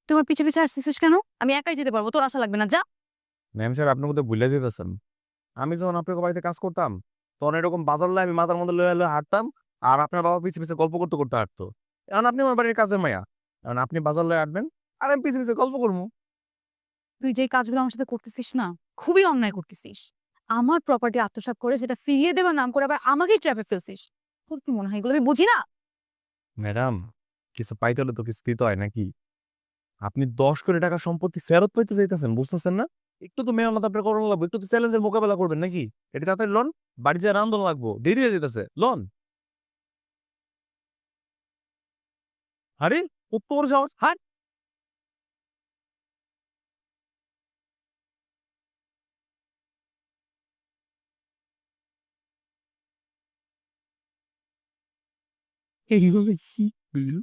তোমার পিছে পিছে আসছিস কেন? আমি একাই যেতে পারবো, তোর আশা লাগবে না, যা। ম্যাম স্যার আপনার মধ্যে ভুলে যেতেছেন। আমি যখন আপনার বাড়িতে কাজ করতাম তখন এরকম বাজার লাই আমি মাথার মধ্যে লয়ে লয়ে হাঁটতাম, আর আপনার বাবা পিছে পিছে গল্প করতে করতে হাঁটতো। এখন আপনি আমার বাড়ির কাজের মাইয়া, এখন আপনি বাজার লয়ে হাঁটবেন আর আমি পিছে পিছে গল্প করবো। তুই যে কাজগুলো আমার সাথে করতেছিস না, খুবই অন্যায় করতেছিস। আমার প্রপার্টি আত্মসাৎ করে সেটা ফিরিয়ে দেওয়ার নাম করে আবার আমাকেই ট্র্যাপে ফেলছিস। তোর কি মনে হয় এগুলো আমি বুঝি না? ম্যাডাম, কিছু পাইতে হলে তো কিছু দিতে হয় নাকি? আপনি 10 কোটি টাকা সম্পত্তি ফেরত পাইতে চাইতেছেন, বুঝতেছেন না? একটু তো মেহনত আপনার করানো লাগবে, একটু তো চ্যালেঞ্জের মোকাবেলা করবেন নাকি? এটা তাড়াতাড়ি লোন, বাড়ি যায় রান্ধন লাগবো, দেরি হয়ে যেতেছে লোন। আরে কত বড় সাহস, হাট! এইভাবে কি হইল?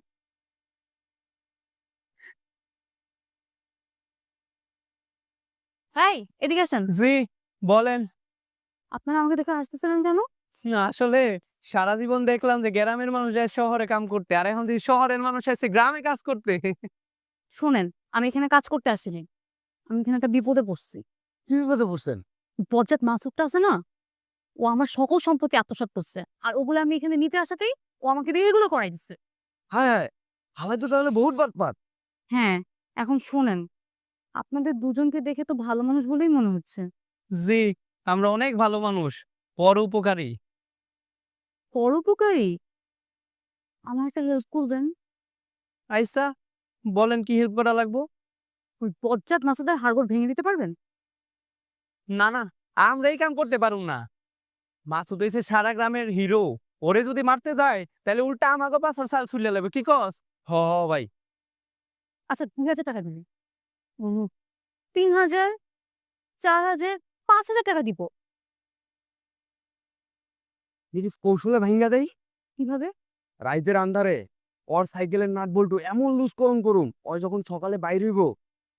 হাই, এদিকে আসেন। জি, বলেন। আপনারা আমাকে দেখে হাসতেছিলেন কেন? না, আসলে সারা জীবন দেখলাম যে গ্রামের মানুষ যায় শহরে কাম করতে, আর এখন দেখি শহরের মানুষ আসছে গ্রামে কাজ করতে। শোনেন, আমি এখানে কাজ করতে আসিনি। আমি এখানে একটা বিপদে পড়ছি। কি বিপদে পড়ছেন? বজ্জাত মাসুকটা আছে না, ও আমার সকল সম্পত্তি আত্মসাৎ করছে। আর ওগুলো আমি এখানে নিতে আসাতেই ও আমাকে দিয়ে এগুলো করাই দিচ্ছে। হায় হায়, হালাই তো তাহলে বহুত বাটপার। হ্যাঁ, এখন শোনেন, আপনাদের দুজনকে দেখে তো ভালো মানুষ বলেই মনে হচ্ছে। জি, আমরা অনেক ভালো মানুষ, পরোপকারী। পরোপকারী? আমার একটা হেল্প করবেন? আইসা, বলেন কি হেল্প করা লাগবো? ওই বজ্জাত মাসুদের হাড়গোড় ভেঙে দিতে পারবেন? না না, আমরা এই কাম করতে পারুম না। মাসুদ হইছে সারা গ্রামের হিরো। ওরে যদি মারতে যায় তাহলে উল্টা আমাকে পাছার সাল ছুলে লাগবে, কি কস? হ হ ভাই। আচ্ছা, 2,000 টাকা দিবেন? 3,000, 4,000, 5,000 টাকা দিব। যদি কৌশলে ভাঙ্গা দেই, কিভাবে? রাইতের আন্ধারে ওর সাইকেলের নাট বল্টু এমন লুজ করুম ওই যখন সকালে বাইর হইব,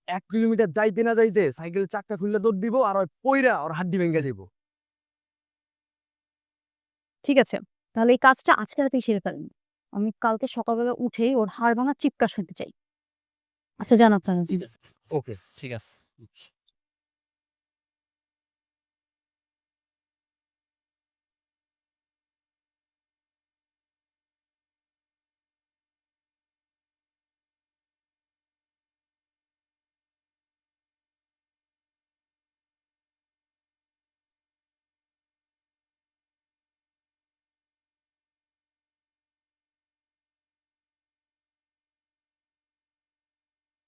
1 কিলোমিটার যাইতে না যাইতে সাইকেলের চাক্কা খুললে দৌড় দিব, আর ওই পইরা ওর হাড্ডি ভেঙ্গা দিব। ঠিক আছে, তাহলে এই কাজটা আজকে রাতেই সেরে ফেলেন। আমি কালকে সকালবেলা উঠেই ওর হাড় ভাঙা চিৎকার শুনতে চাই। আচ্ছা, যান আপনারা। ওকে, ঠিক আছে।